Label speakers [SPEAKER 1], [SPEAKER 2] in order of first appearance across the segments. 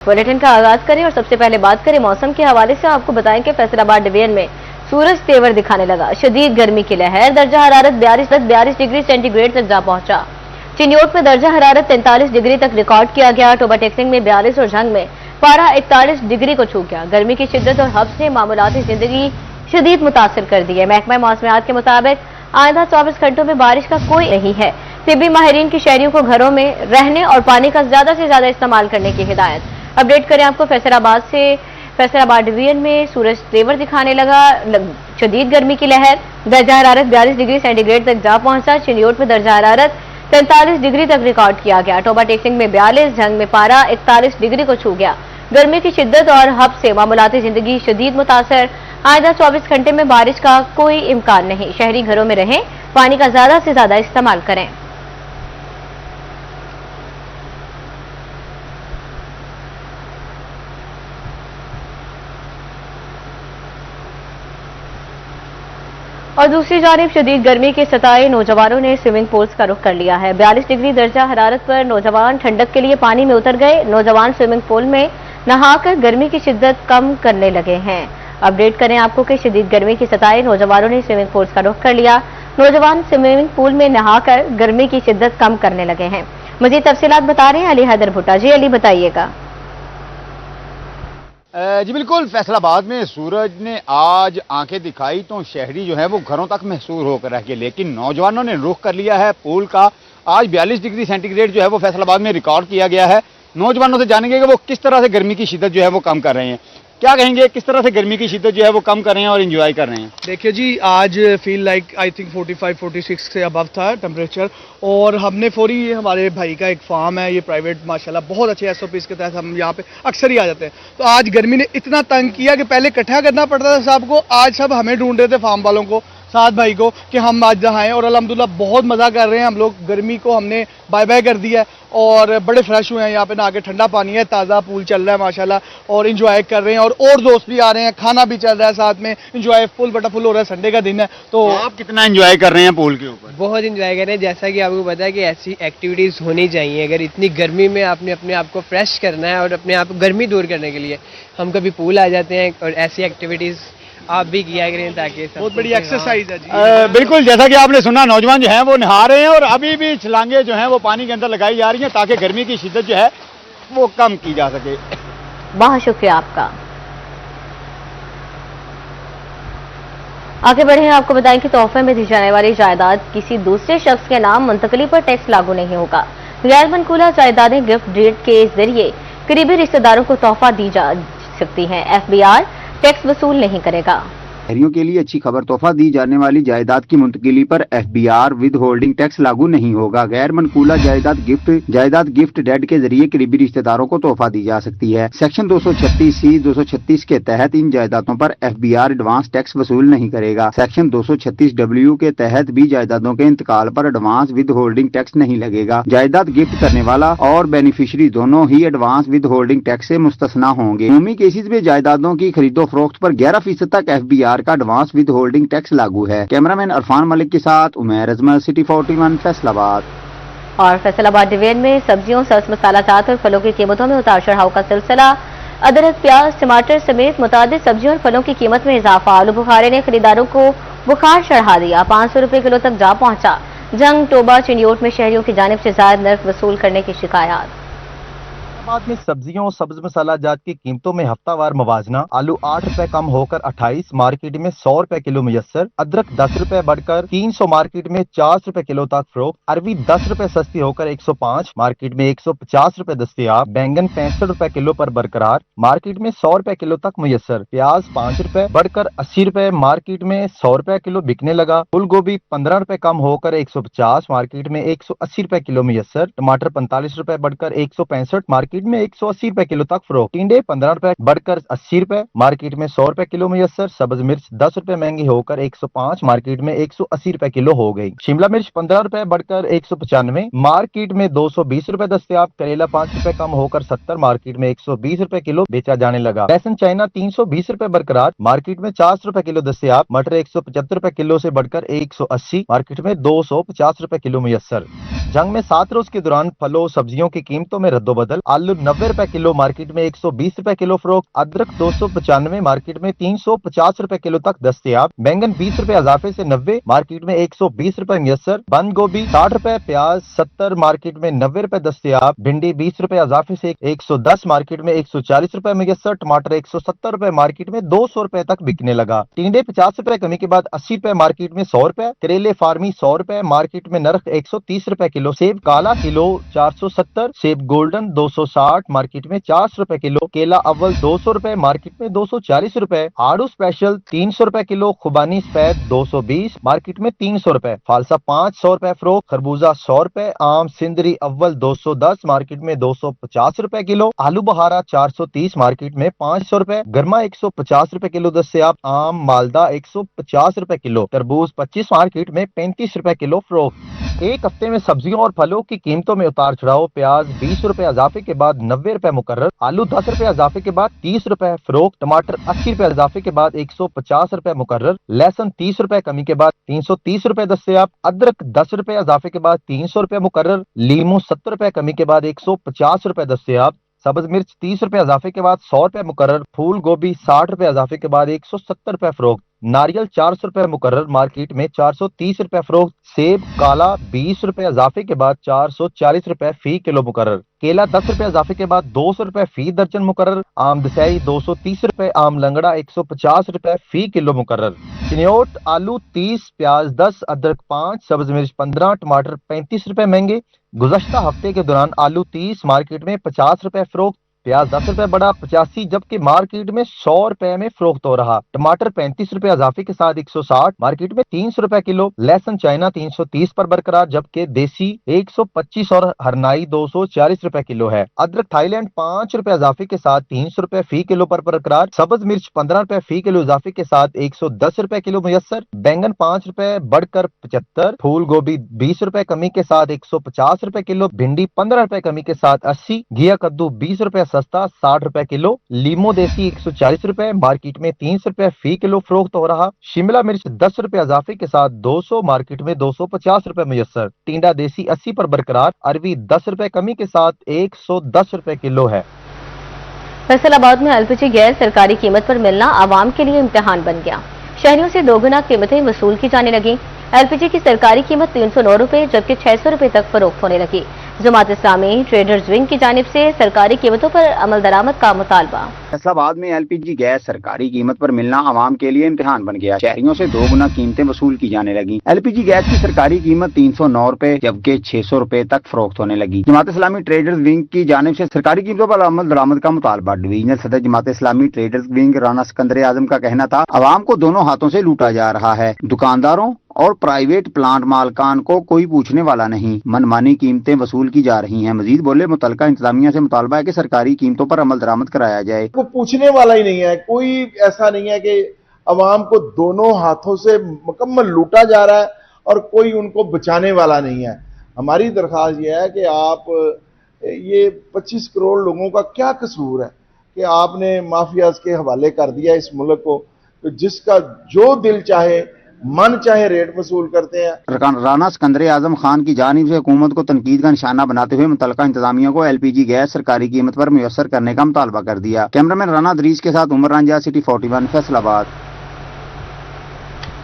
[SPEAKER 1] Bulletin का आगाज करें और सबसे पहले बात करें मौसम के हवाले से। आपको बताएं कि फैसलाबाद डिवीजन में सूरज तेवर दिखाने लगा। शदीद गर्मी की लहर, दर्जा हरारत 42 डिग्री सेंटीग्रेड तक जा पहुंचा। चिन्योट में दर्जा हरारत 43 डिग्री तक रिकॉर्ड किया गया। टोबा टेक्सिंग में 42 और झंग में पारा 41 डिग्री को छू गया। गर्मी की शिद्दत और हब्स ने मामूलाती जिंदगी शदीद मुतासर कर दी है। महकमा मौसमियात के मुताबिक आइंदा 24 घंटों में बारिश का कोई नहीं है। तिब्बी माहिरीन की शहरियों को घरों में रहने और पानी का ज्यादा से ज्यादा इस्तेमाल करने की हिदायत। अपडेट करें आपको फैसलाबाद से। फैसलाबाद डिवीजन में सूरज तेवर दिखाने लगा। शदीद गर्मी की लहर, दर्जा हरारत 42 डिग्री सेंटीग्रेड तक जा पहुंचा। चिन्योट में दर्जा हरारत 43 डिग्री तक रिकॉर्ड किया गया। टोबा टेक्सिंग में 42, झंग में पारा 41 डिग्री को छू गया। गर्मी की शिद्दत और हब से मामूलाती जिंदगी शदीद मुतासर। आइंदा 24 घंटे में बारिश का कोई इम्कान नहीं। शहरी घरों में रहें, पानी का ज्यादा से ज्यादा इस्तेमाल करें। और दूसरी जानिब शदीद गर्मी के सताए नौजवानों ने स्विमिंग पूल्स का रुख कर लिया है। 42 डिग्री दर्जा हरारत पर नौजवान ठंडक के लिए पानी में उतर गए। नौजवान स्विमिंग पूल में नहाकर गर्मी की शिद्दत कम करने लगे हैं। अपडेट करें आपको कि शदीद गर्मी की सताए नौजवानों ने स्विमिंग पूल्स का रुख कर लिया। नौजवान स्विमिंग पूल में नहाकर गर्मी की शिद्दत कम करने लगे हैं। मजीद तफसीलात बता रहे हैं अली हैदर भुट्टा। जी अली, बताइएगा।
[SPEAKER 2] जी बिल्कुल, फैसलाबाद में सूरज ने आज आंखें दिखाई तो शहरी जो है वो घरों तक महसूस होकर रह गए, लेकिन नौजवानों ने रुख कर लिया है पूल का। आज 42 डिग्री सेंटीग्रेड जो है वो फैसलाबाद में रिकॉर्ड किया गया है। नौजवानों से जानेंगे कि वो किस तरह से गर्मी की शिद्दत जो है वो कम कर रहे हैं। क्या कहेंगे, किस तरह से गर्मी की शिद्दत जो है वो कम कर रहे हैं और एंजॉय कर रहे हैं?
[SPEAKER 3] देखिए जी, आज फील लाइक आई थिंक 45-46 से अबव था टेम्परेचर। और हमने फौरी, ये हमारे भाई का एक फार्म है, ये प्राइवेट माशाल्लाह बहुत अच्छे SOPs के तहत हम यहाँ पे अक्सर ही आ जाते हैं। तो आज गर्मी ने इतना तंग किया कि पहले इकट्ठा करना पड़ता था सबको, आज सब हमें ढूंढ रहे थे फार्म वालों को, साथ भाई को, कि हम आज नहाएं। और अल्हम्दुलिल्लाह बहुत मज़ा कर रहे हैं हम लोग। गर्मी को हमने बाय बाय कर दिया है और बड़े फ्रेश हुए हैं यहाँ पे नहा के। ठंडा पानी है, ताज़ा पूल चल रहा है माशाल्लाह, और इंजॉय कर रहे हैं। और दोस्त भी आ रहे हैं, खाना भी चल रहा है साथ में, इंजॉय फुल बटा फुल हो रहा है। संडे का दिन है तो
[SPEAKER 2] आप कितना एंजॉय कर रहे हैं पूल के ऊपर?
[SPEAKER 4] बहुत इंजॉय कर रहे हैं। जैसा कि आपको पता है कि ऐसी एक्टिविटीज़ होनी चाहिए। अगर इतनी गर्मी में आपने अपने आप को फ्रेश करना है और अपने आप को गर्मी दूर करने के लिए हम कभी पूल आ जाते हैं, और ऐसी एक्टिविटीज़ आप भी किया करें ताकि
[SPEAKER 3] बहुत बड़ी एक्सरसाइज है जी।
[SPEAKER 2] बिल्कुल, जैसा कि आपने सुना, नौजवान जो हैं वो नहा रहे हैं और अभी भी छलांगे जो हैं वो पानी के अंदर लगाई जा रही हैं ताकि गर्मी की शिद्दत जो है वो कम की जा सके।
[SPEAKER 1] बहुत शुक्रिया आपका। आगे बढ़े, आपको बताएं कि तोहफे में दी जाने वाली जायदाद किसी दूसरे शख्स के नाम मुंतकली पर टैक्स लागू नहीं होगा। गैर मनकूला जायदादें गिफ्ट डीड के जरिए करीबी रिश्तेदारों को तोहफा दी जा सकती हैं। FBR टैक्स वसूल नहीं करेगा।
[SPEAKER 5] शहरियों के लिए अच्छी खबर, तोहफा दी जाने वाली जायदाद की मुंतकिली पर FBR विद होल्डिंग टैक्स लागू नहीं होगा। गैर मनकूला जायदाद गिफ्ट डेड के जरिए करीबी रिश्तेदारों को तोहफा दी जा सकती है। सेक्शन 236C 236 के तहत इन जायदादों पर FBR एडवांस टैक्स वसूल नहीं करेगा। सेक्शन 236W के तहत भी जायदादों के इंतकाल पर एडवांस विद होल्डिंग टैक्स नहीं लगेगा। जायदाद गिफ्ट करने वाला और बेनिफिशरी दोनों ही एडवांस विद होल्डिंग टैक्स से मुस्तस्ना होंगे। उमूमी केसेज में जायदादों की खरीदो फरोख्त पर 11% तक FBR का एडवांस विद होल्डिंग टैक्स लागू है। कैमरामैन अरफान मलिक के साथ उमैर अजमल, सिटी 41 फैसलाबाद।
[SPEAKER 1] और फैसलाबाद डिवीजन में सब्जियों, सब्ज मसाला जात और फलों की कीमतों में उतार चढ़ाव का सिलसिला। अदरक, प्याज, टमाटर समेत मुतादिद सब्जियों और फलों की कीमत में इजाफा। आलू बुखारे ने खरीदारों को बुखार चढ़ा दिया। 500 रुपए किलो तक जा पहुंचा। जंग, टोबा, चिन्योट में शहरियों की जानिब से जायद नर्क वसूल करने की शिकायत।
[SPEAKER 6] बाद में सब्जियों और सब्ज मसाला जात की कीमतों में हफ्तावार मवाजना। आलू 8 रुपए कम होकर 28, मार्केट में 100 रुपए किलो मुयस्सर। अदरक 10 रुपए बढ़कर 300, मार्केट में 40 रुपए किलो तक फरोख्त। अरबी 10 रुपए सस्ती होकर 105, मार्केट में 150 रुपए दस्तयाब। बैंगन 65 रुपए किलो पर बरकरार, मार्केट में 100 रुपए किलो तक मुयस्सर। प्याज 5 रुपए बढ़कर 80 रुपए, मार्केट में 100 रुपए किलो बिकने लगा। फूल गोभी 15 रुपए कम होकर 150, मार्केट में 180 रुपए किलो मुयस्सर। टमाटर 45 रुपए बढ़कर 165, मार्केट में 180 रुपए किलो तक फरोख्त। टिंडे 15 रुपए बढ़कर 80 रुपए, मार्केट में 100 रुपए किलो मुयस्सर। सब्ज मिर्च 10 रुपए महंगी होकर 105, मार्केट में 180 रुपए किलो हो गई। शिमला मिर्च 15 रुपए बढ़कर 195, मार्केट में 220 रुपए दस्तयाब। करेला 5 रुपए कम होकर 70, मार्केट में 120 रुपए किलो बेचा जाने लगा। लहसुन चाइना 320 रुपए बरकरार, मार्केट में 40 रुपए किलो दस्तयाब। मटर 175 रुपए किलो से बढ़कर 180, मार्केट में 250 रुपए किलो मुयस्सर। जंग में 7 रोज के दौरान फलों सब्जियों की कीमतों में रद्दोबदल। आलू 90 रुपए किलो मार्केट में 120 रुपए किलो फरोख्त। अदरक 295 मार्केट में 350 रुपए किलो तक दस्तयाब। बैंगन 20 रुपए इजाफे से 90 मार्केट में 120 रुपए मुयस्सर। बंद गोभी 60 रुपए, प्याज 70 मार्केट में 90 रुपए दस्तयाब। भिंडी 20 रुपए इजाफे से 110 मार्केट में 140 रुपए मुयस्सर। टमाटर 170 रुपए मार्केट में 200 रुपए तक बिकने लगा। टिंडे 50 रुपए कमी के बाद 80 रुपए मार्केट में 100 रुपए। करेले फार्मी 100 रुपए मार्केट में नरख 130 रुपए किलो। सेब काला किलो 470, सेब गोल्डन 260 मार्केट में 400 रुपए किलो। केला अव्वल 200 रुपए मार्केट में 240 रुपए। आड़ू स्पेशल 300 रुपए किलो। खुबानी सफेद 220 मार्केट में 300 रुपए। फालसा 500 रुपए फरोख्त। खरबूजा 100 रुपए। आम सिंदरी अव्वल 210 मार्केट में 250 रुपए किलो। आलू बहारा 430 मार्केट में 500 रुपए। गरमा 150 रुपए किलो दस्तयाब। आम मालदा 150 रुपए किलो। तरबूज 25 मार्केट में 35 रुपए किलो फरोख्त। एक हफ्ते में सब्जियों और फलों की कीमतों में उतार चढ़ाव। प्याज 20 रुपए इजाफे के बाद 90 रुपए मुकर्रर। आलू 10 रुपए इजाफे के बाद 30 रुपए फरोख्त। टमाटर 80 रुपए इजाफे के बाद 150 रुपए मुकर्रर। लहसुन 30 रुपए कमी के बाद 330 रुपए दस्तयाब। अदरक 10 रुपए इजाफे के बाद 300 रुपए मुकर्रर। लीमू 70 रुपए कमी के बाद 150 रुपए दस्तयाब। सब्ज मिर्च 30 रुपए इजाफे के बाद 100 रुपए मुकर्रर। फूल गोभी 60 रुपए इजाफे के बाद 170 रुपए फरोख्त। नारियल 400 रुपए मुकर्रर मार्केट में 430 रुपए फरोख्त। सेब काला 20 रुपए इजाफे के बाद 440 रुपए फी किलो मुकर्रर। केला 10 रुपए इजाफे के बाद 200 रुपए फी दर्जन मुकर्रर। आम दसई 230 रुपए। आम लंगड़ा 150 रुपए फी किलो मुकर्रर। चिन्योट आलू 30, प्याज 10, अदरक 5, सब्ज मिर्च 15, टमाटर 35 रुपए महंगे। गुज़श्ता हफ्ते के दौरान आलू 30 मार्केट में 50 रुपए फरोख्त। प्याज 10 रुपए बढ़ा 85, जबकि मार्केट में 100 रुपए में फरोख्त हो रहा। टमाटर 35 रुपए इजाफे के साथ 160 मार्केट में 300 रुपए किलो। लहसुन चाइना 330 पर बरकरार, जबकि देसी 125 और हरनाई 240 रुपए किलो है। अदरक थाईलैंड 5 रुपए इजाफे के साथ 300 रुपए फी किलो पर बरकरार। सब्ज मिर्च 15 रुपए फी किलो इजाफे के साथ 110 रुपए किलो मुयस्सर। बैंगन 5 रुपए बढ़कर 75। फूल गोभी 20 रुपए कमी के साथ 150 रुपए किलो। भिंडी 15 रुपए कमी के साथ 80। घिया कद्दू 20 रुपए सस्ता 60 रुपए किलो। लीमो देसी 140 रुपए मार्केट में 300 रुपए फी किलो फरोख्त हो रहा। शिमला मिर्च 10 रुपए इजाफे के साथ 200 मार्केट में 250 रुपए मुयस्सर। टिंडा देसी 80 पर बरकरार। अरवी 10 रुपए कमी के साथ 110 रुपए किलो है।
[SPEAKER 1] फैसलाबाद में एलपीजी गैस सरकारी कीमत पर मिलना आवाम के लिए इम्तिहान बन गया। शहरियों से दोगुना कीमतें वसूल की जाने लगी। एलपीजी की सरकारी कीमत 309 रुपए जबकि 600 रुपए तक फरोख्त होने लगी। जमात इस्लामी ट्रेडर्स विंग की जानिब से सरकारी कीमतों पर अमल दरामद का मुतालबा।
[SPEAKER 5] फैसलाबाद में एलपीजी गैस सरकारी कीमत पर मिलना आवाम के लिए इम्तिहान बन गया। शहरियों से 2 गुना कीमतें वसूल की जाने लगी। एलपीजी गैस की सरकारी कीमत 309 रुपए जबकि 600 रुपए तक फरोख्त होने लगी। जमात इस्लामी ट्रेडर्स विंग की जानिब से सरकारी कीमतों पर अमल दरामद का मुतालबा। डिवीजनल सदर जमात इस्लामी ट्रेडर्स विंग राना सिकंदर आजम का कहना था, आवाम को दोनों हाथों से लूटा जा रहा है। दुकानदारों और प्राइवेट प्लांट मालकान को कोई पूछने वाला नहीं, मनमानी कीमतें वसूल की जा रही हैं। मजीद बोले, मुतलका इंतजामिया से मुतालबा है कि सरकारी कीमतों पर अमल दरामद कराया जाए।
[SPEAKER 7] को पूछने वाला ही नहीं है, कोई ऐसा नहीं है कि अवाम को दोनों हाथों से मुकम्मल लूटा जा रहा है और कोई उनको बचाने वाला नहीं है। हमारी दरख्वास्त यह है कि आप ये 25 करोड़ लोगों का क्या कसूर है कि आपने माफियाज के हवाले कर दिया इस मुल्क को, तो जिसका जो दिल चाहे मन चाहे रेट वसूल करते हैं।
[SPEAKER 5] राना सिकंदर आजम खान की जानिब से हुकूमत को तनकीद का निशाना बनाते हुए मुतलका इंतजामिया को एलपीजी गैस सरकारी कीमत पर मुयस्सर करने का मुतालबा कर दिया। कैमरामैन राना दरीज के साथ उमर रंजा, सिटी 41 फैसलाबाद।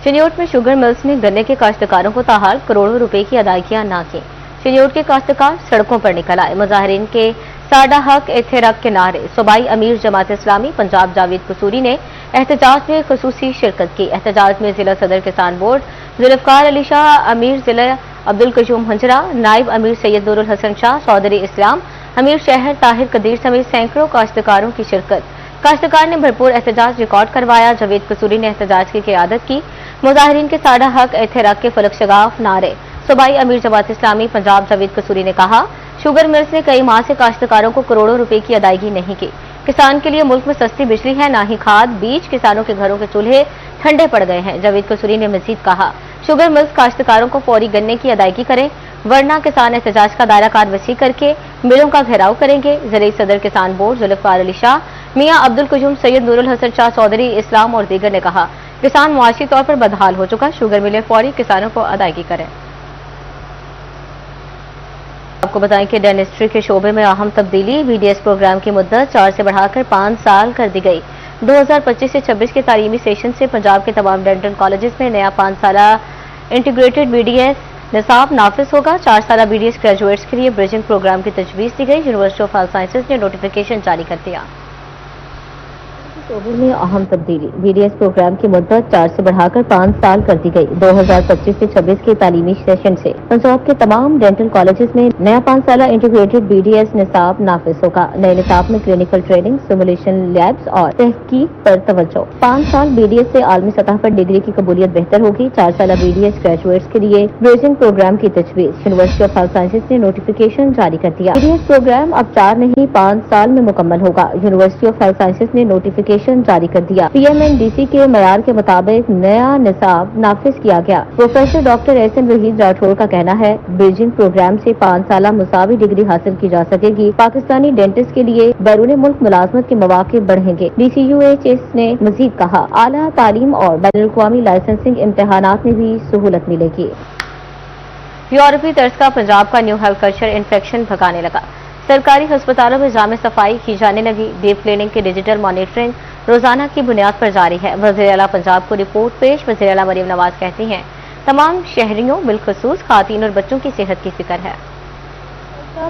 [SPEAKER 1] चिन्योट में शुगर मिल्स ने गन्ने के काश्तकारों को ताहाल करोड़ों रुपए की अदायगियां न की। चिन्योट के काश्तकार सड़कों पर निकल आए। मुजाहिरीन के साडा हक एथेरक के नारे। सूबाई अमीर जमात इस्लामी पंजाब जावेद कसूरी ने एहतजाज में खुसूसी शिरकत की। एहतजाज में जिला सदर किसान बोर्ड जुल्फकार अली शाह, अमीर जिला अब्दुल कयूम हंजरा, नायब अमीर सैयद नूरुल हसन शाह, चौधरी इस्लाम, अमीर शहर ताहिर कदीर समेत सैकड़ों काश्तकारों की शिरकत। काश्तकार ने भरपूर एहतजाज रिकॉर्ड करवाया। जावेद कसूरी ने एहतजाज की क़यादत की। मुजाहिरीन के साडा हक एथेरक के फलक शगाफ नारे। सूबाई अमीर जमात इस्लामी पंजाब जावेद कसूरी ने कहा, शुगर मिल्स ने कई माह से काश्तकारों को करोड़ों रुपए की अदायगी नहीं की। किसान के लिए मुल्क में सस्ती बिजली है, ना ही खाद बीज। किसानों के घरों के चूल्हे ठंडे पड़ गए हैं। जावेद कसूरी ने मजीद कहा, शुगर मिल्स काश्तकारों को फौरी गन्ने की अदायगी करें, वरना किसान एहतजाज का दायरा कार वसी करके मिलों का घेराव करेंगे। जिले सदर किसान बोर्ड जुल्फकार अली शाह, मियां अब्दुल कयूम, सैयद नूरुल हसन शाह, चौधरी इस्लाम और दीगर ने कहा, किसान मुआशी तौर पर बदहाल हो चुका, शुगर मिलें फौरी किसानों को अदायगी करें। आपको बताएं कि डेंटिस्ट्री के शोबे में अहम तब्दीली। बीडीएस प्रोग्राम की मुद्दत 4 से बढ़ाकर 5 साल कर दी गई। 2025 से 26 के तालीमी सेशन से पंजाब के तमाम डेंटल कॉलेजेस में नया 5 साला इंटीग्रेटेड बीडीएस निसाब नाफिज होगा। 4 साला बीडीएस ग्रेजुएट्स के लिए ब्रिजिंग प्रोग्राम की तजवीज़ दी गई। यूनिवर्सिटी ऑफ हेल्थ साइंसेज ने नोटिफिकेशन जारी कर दिया। शोबे में अहम तब्दीली। बीडीएस प्रोग्राम की मुद्दत 4 से बढ़ाकर 5 साल कर दी गई। 2025 से 26 के तालीमी सेशन से पंजाब के तमाम डेंटल कॉलेजेस में नया 5 साला इंटीग्रेटेड बीडीएस निसाब नाफिज होगा। नए निसाब में क्लिनिकल ट्रेनिंग, सिमुलेशन लैब्स और तहकीक पर तवज्जो। 5 साल बीडीएस से आलमी सतह पर डिग्री की कबूलियत बेहतर होगी। 4 साला बीडीएस ग्रेजुएट्स के लिए ब्रिजिंग प्रोग्राम की तजवीज़। यूनिवर्सिटी ऑफ हेल्थ साइंसेज ने नोटिफिकेशन जारी कर दिया। बीडीएस प्रोग्राम अब 4 नहीं 5 साल में मुकम्मल होगा। यूनिवर्सिटी ऑफ हेल्थ साइंसेज ने नोटिफिकेशन जारी कर दिया। पीएमएनडीसी के मयार के मुताबिक नया निसाब नाफिज किया गया। प्रोफेसर डॉक्टर एहसन वहीद राठौड़ का कहना है, ब्रिजिंग प्रोग्राम से 5 साला मुसावी डिग्री हासिल की जा सकेगी। पाकिस्तानी डेंटिस्ट के लिए बैरून मुल्क मुलाजमत के मौके बढ़ेंगे। DCUHS ने मजीद कहा, आला तालीम और बैनुल-अक़वामी लाइसेंसिंग इम्तिहानात में भी सहूलत मिलेगी। यूरोपीय तर्ज का पंजाब का न्यू हेल्थ कल्चर इन्फेक्शन भगाने लगा। सरकारी अस्पतालों में जामे सफाई की जाने लगी। डीप क्लीनिंग की डिजिटल मॉनिटरिंग रोजाना की बुनियाद पर जारी है। वज़ीर आला पंजाब को रिपोर्ट पेश। वज़ीर आला मरियम नवाज कहती हैं, तमाम शहरियों बिलखुसूस खातीन और बच्चों की सेहत की फिक्र है।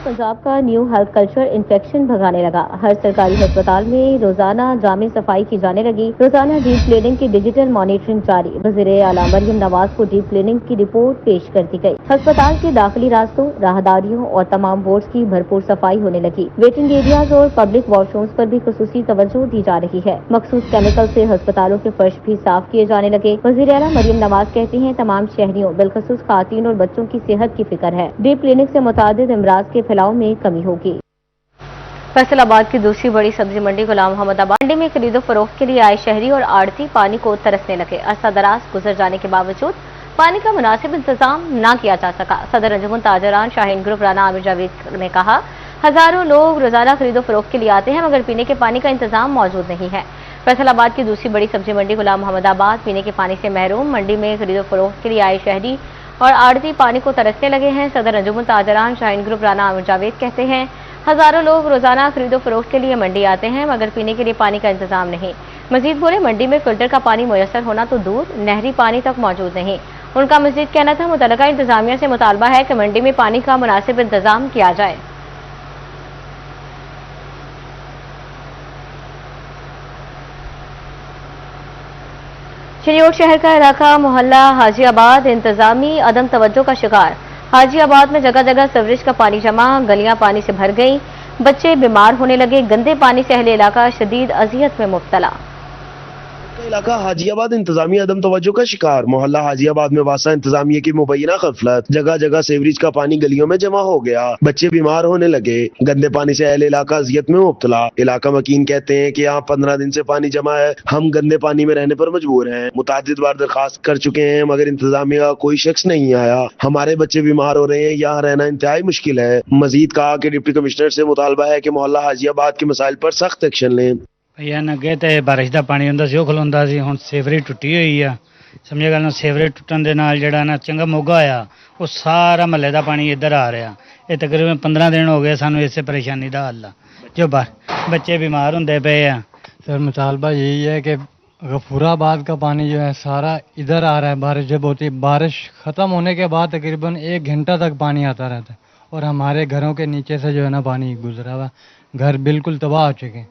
[SPEAKER 1] पंजाब का न्यू हेल्थ कल्चर इन्फेक्शन भगाने लगा। हर सरकारी अस्पताल में रोजाना जामे सफाई की जाने लगी। रोजाना डीप क्लीनिंग की डिजिटल मॉनिटरिंग जारी। वज़ीर आला मरियम नवाज को डीप क्लीनिंग की रिपोर्ट पेश कर दी गई। अस्पताल के दाखिली रास्तों, राहदारियों और तमाम वार्ड्स की भरपूर सफाई होने लगी। वेटिंग एरियाज और पब्लिक वॉशरूम्स पर भी खुसूसी तवज्जो दी जा रही है। मखसूस केमिकल से अस्पतालों के फर्श भी साफ किए जाने लगे। वज़ीर आला मरियम नवाज कहती हैं, तमाम शहरियों बिलखुसूस खातीन और बच्चों की सेहत की फिक्र है। डीप क्लीनिक से मुतादिद अमराज के फैलाव में कमी होगी। फैसलाबाद की दूसरी बड़ी सब्जी मंडी गुलाम मोहम्मदाबाद मंडी में खरीदो फरोख्त के लिए आए शहरी और आड़ती पानी को तरसने लगे। अरसा दराज गुजर जाने के बावजूद पानी का मुनासिब इंतजाम न किया जा सका। सदर अंजुमन ताजरान शाहीन ग्रुप राना आमिर जावेद ने कहा, हजारों लोग रोजाना खरीदो फरोख्त के लिए आते हैं मगर पीने के पानी का इंतजाम मौजूद नहीं है। फैसलाबाद की दूसरी बड़ी सब्जी मंडी गुलाम मोहम्मदाबाद पीने के पानी से महरूम। मंडी में खरीदो फरोख्त के लिए आए शहरी और आड़ती पानी को तरसने लगे हैं। सदर अंजुमन ताजरान शाहीन ग्रुप राना आमिर जावेद कहते हैं, हजारों लोग रोजाना खरीदो फरोख्त के लिए मंडी आते हैं मगर पीने के लिए पानी का इंतजाम नहीं। मजीद बोले, मंडी में फिल्टर का पानी मुयसर होना तो दूर, नहरी पानी तक मौजूद नहीं। उनका मजीद कहना था, मुतल्लिका इंतजामिया से मुतालबा है कि मंडी में पानी का मुनासिब इंतजाम किया जाए। चिन्योट शहर का इलाका मोहल्ला हाजीआबाद इंतजामी अदम तवज्जो का शिकार। हाजीआबाद में जगह जगह सीवरेज का पानी जमा, गलियां पानी से भर गई, बच्चे बीमार होने लगे। गंदे पानी से अहले इलाका शदीद अजियत में मुब्तला।
[SPEAKER 8] इलाका हाजीआबाद इंतजामी अदम तवज्जो का शिकार। मोहल्ला हाजीआबाद में वासा इंतजामिया की मुबैना गफलत। जगह जगह सीवरेज का पानी गलियों में जमा हो गया, बच्चे बीमार होने लगे। गंदे पानी से अहले इलाका अजियत में मुब्तला। इलाका मकीन कहते हैं कि यहाँ 15 दिन से पानी जमा है, हम गंदे पानी में रहने पर मजबूर हैं। मुतादिद बार दरखास्त कर चुके हैं मगर इंतजामिया का कोई शख्स नहीं आया। हमारे बच्चे बीमार हो रहे हैं, यहाँ रहना इंतहाई मुश्किल है। मजीद कहा कि डिप्टी कमिश्नर से मुतालबा है कि मोहल्ला हाजीआबाद के मसाइल पर सख्त एक्शन लें।
[SPEAKER 9] ਭਈਆ ਅੱਗੇ ਤੇ ਬਾਰਿਸ਼ ਦਾ ਪਾਣੀ ਹੁੰਦਾ ਸੀ, ਉਹ ਖਲੋਂਦਾ ਸੀ। ਹੁਣ ਸੀਵਰੇਜ ਟੁੱਟੀ ਹੋਈ ਆ, ਸਮਝਿਆ ਗੱਲ ਨਾ। ਸੀਵਰੇਜ ਟੁੱਟਣ ਦੇ ਨਾਲ ਜਿਹੜਾ ਨਾ ਚੰਗਾ ਮੋਗਾ ਆ, ਉਹ ਸਾਰਾ ਮਹੱਲੇ ਦਾ ਪਾਣੀ ਇੱਧਰ ਆ ਰਿਹਾ। ਇਹ ਤਕਰੀਬਨ 15 ਦਿਨ ਹੋ ਗਏ ਸਾਨੂੰ ਇਸੇ ਪਰੇਸ਼ਾਨੀ ਦਾ ਹੱਲ। ਜੋ ਬੱਚੇ ਬਿਮਾਰ ਹੁੰਦੇ ਪਏ ਆ।
[SPEAKER 10] सर मुतालबा यही है कि गफूराबाद का पानी जो है सारा इधर आ रहा है। बारिश जब होती है, बारिश ख़त्म होने के बाद तकरीबन 1 घंटा तक पानी आता रहता है और हमारे घरों के नीचे से जो है ना पानी गुजरा हुआ, घर बिल्कुल तबाह हो चुके हैं।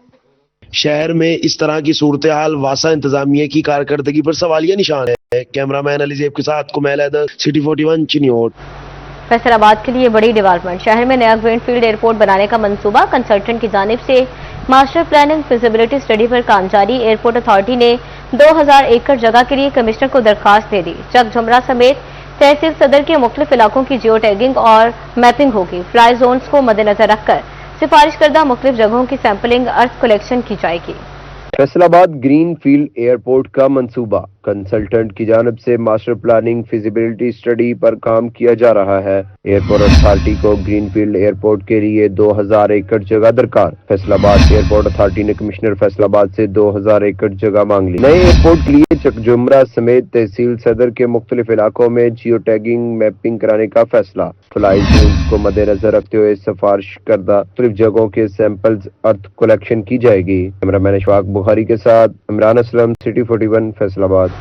[SPEAKER 8] शहर में इस तरह की सूरत हाल वासा इंतजामिया की कारकर्दगी पर सवालिया निशान है। कैमरामैन अली ज़ैब के साथ कुमैल हैदर, सिटी 41 चिन्योट।
[SPEAKER 1] फैसलाबाद के लिए बड़ी डेवलपमेंट। शहर में नया ग्रीनफील्ड एयरपोर्ट बनाने का मंसूबा। कंसल्टेंट की जानिब से मास्टर प्लानिंग फिजिबिलिटी स्टडी पर काम जारी। एयरपोर्ट अथॉरिटी ने 2000 एकड़ जगह के लिए कमिश्नर को दरखास्त दे दी। चक झुमरा समेत तहसील सदर के मुख्तलिफ इलाकों की जियो टैगिंग और मैपिंग होगी। फ्लाई जोन्स को मद्देनजर रखकर सिफारिश करदा मुख्तलिफ जगहों की सैंपलिंग अर्थ कलेक्शन की जाएगी।
[SPEAKER 11] फैसलाबाद ग्रीन फील्ड एयरपोर्ट का मंसूबा। کنسلٹنٹ کی جانب سے ماسٹر پلاننگ فیزیبلٹی اسٹڈی پر کام کیا جا رہا ہے۔ ایئرپورٹ اتھارٹی کو گرین فیلڈ ایئرپورٹ کے لیے 2000 ایکڑ جگہ درکار۔ فیصل آباد ایئرپورٹ اتھارٹی نے کمشنر فیصل آباد سے 2000 ایکڑ جگہ مانگ لی۔ نئے ایئرپورٹ کے لیے چکجمرہ سمیت تحصیل صدر کے مختلف علاقوں میں جیو ٹیگنگ میپنگ کرانے کا فیصلہ۔ فلائی زونز کو مد نظر رکھتے ہوئے سفارش کردہ مختلف جگہوں کے سیمپلز ارتھ کلیکشن کی جائے گی۔ کیمرہ مین اشفاق بخاری کے ساتھ عمران اسلم، سٹی 41 فیصل آباد۔